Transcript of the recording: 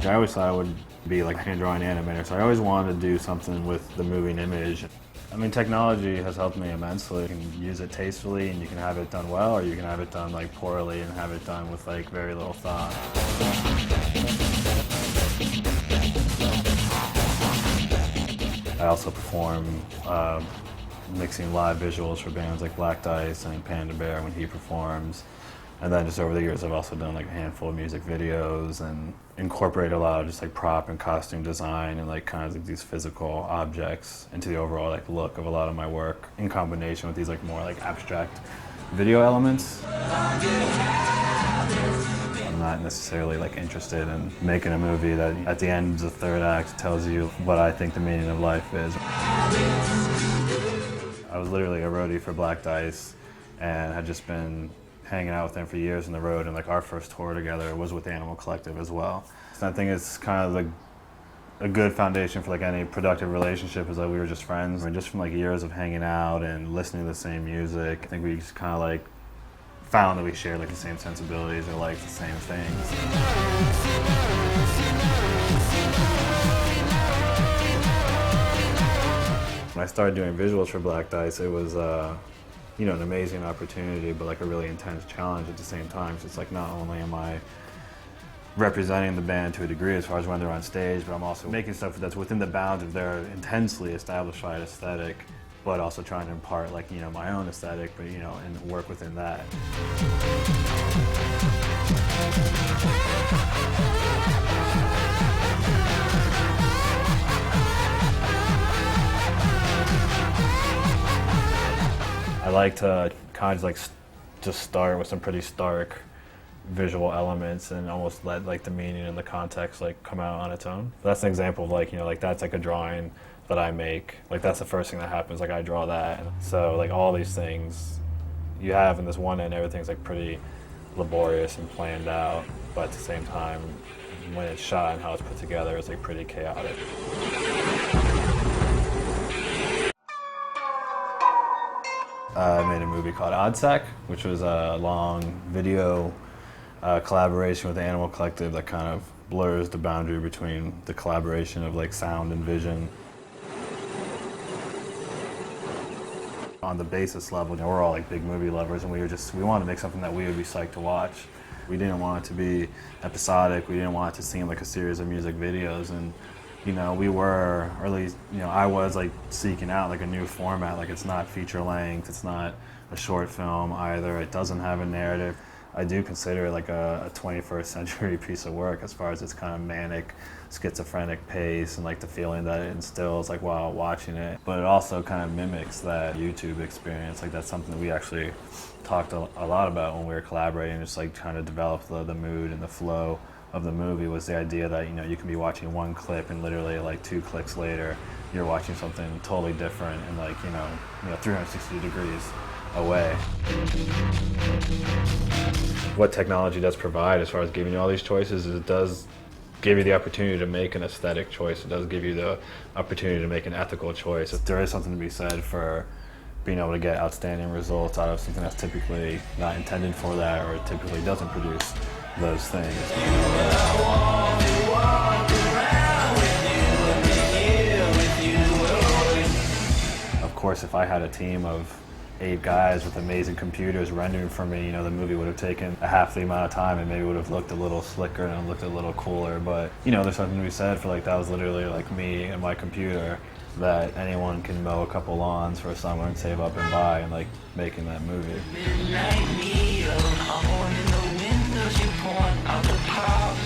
I always thought I would be like a hand-drawing animator, so I always wanted to do something with the moving image. I mean, technology has helped me immensely. You can use it tastefully and you can have it done well, or you can have it done like poorly and have it done with like very little thought. I also perform mixing live visuals for bands like Black Dice and Panda when he performs. And then just over the years I've also done like a handful of music videos and incorporate a lot of just like prop and costume design and like kind of like these physical objects into the overall like look of a lot of my work in combination with these like more like abstract video elements. I'm not necessarily like interested in making a movie that at the end of the third act tells you what I think the meaning of life is. I was literally a roadie for Black Dice and had just been hanging out with them for years on the road, and like our first tour together was with Animal Collective as well. So I think it's kind of like a good foundation for like any productive relationship is that we were just friends. I mean, just from like years of hanging out and listening to the same music, I think we just kind of like found that we shared like the same sensibilities or like the same things. When I started doing visuals for Black Dice, it was you know, an amazing opportunity, but like a really intense challenge at the same time. So it's like not only am I representing the band to a degree as far as when they're on stage, but I'm also making stuff that's within the bounds of their intensely established aesthetic, but also trying to impart like, you know, my own aesthetic, but you know, and work within that. I like to kind of like just start with some pretty stark visual elements and almost let like the meaning and the context like come out on its own. That's an example of like, you know, like that's like a drawing that I make. Like that's the first thing that happens, like I draw that. So like all these things you have in this one end, everything's like pretty laborious and planned out, but at the same time, when it's shot and how it's put together, it's like pretty chaotic. I made a movie called ODDSAC, which was a long video collaboration with Animal Collective that kind of blurs the boundary between the collaboration of like sound and vision. On the basis level, you know, we're all like big movie lovers, and we wanted to make something that we would be psyched to watch. We didn't want it to be episodic. We didn't want it to seem like a series of music videos, and you know, we were, or at least, you know, I was like seeking out like a new format. Like it's not feature length, it's not a short film either. It doesn't have a narrative. I do consider it like a 21st century piece of work as far as its kind of manic, schizophrenic pace and like the feeling that it instills like while watching it. But it also kind of mimics that YouTube experience. Like that's something that we actually talked a lot about when we were collaborating, just like trying to develop the mood and the flow of the movie. Was the idea that, you know, you can be watching one clip and literally like 2 clicks later you're watching something totally different and like, you know 360 degrees away. What technology does provide as far as giving you all these choices is it does give you the opportunity to make an aesthetic choice. It does give you the opportunity to make an ethical choice. There is something to be said for being able to get outstanding results out of something that's typically not intended for that, or typically doesn't produce those things. Of course, if I had a team of 8 guys with amazing computers rendering for me, you know, the movie would have taken a half the amount of time and maybe would have looked a little slicker and looked a little cooler. But, you know, there's something to be said for like that was literally like me and my computer, that anyone can mow a couple lawns for a summer and save up and buy, and like making that movie. Midnight neon, all in the windows, you point out the power.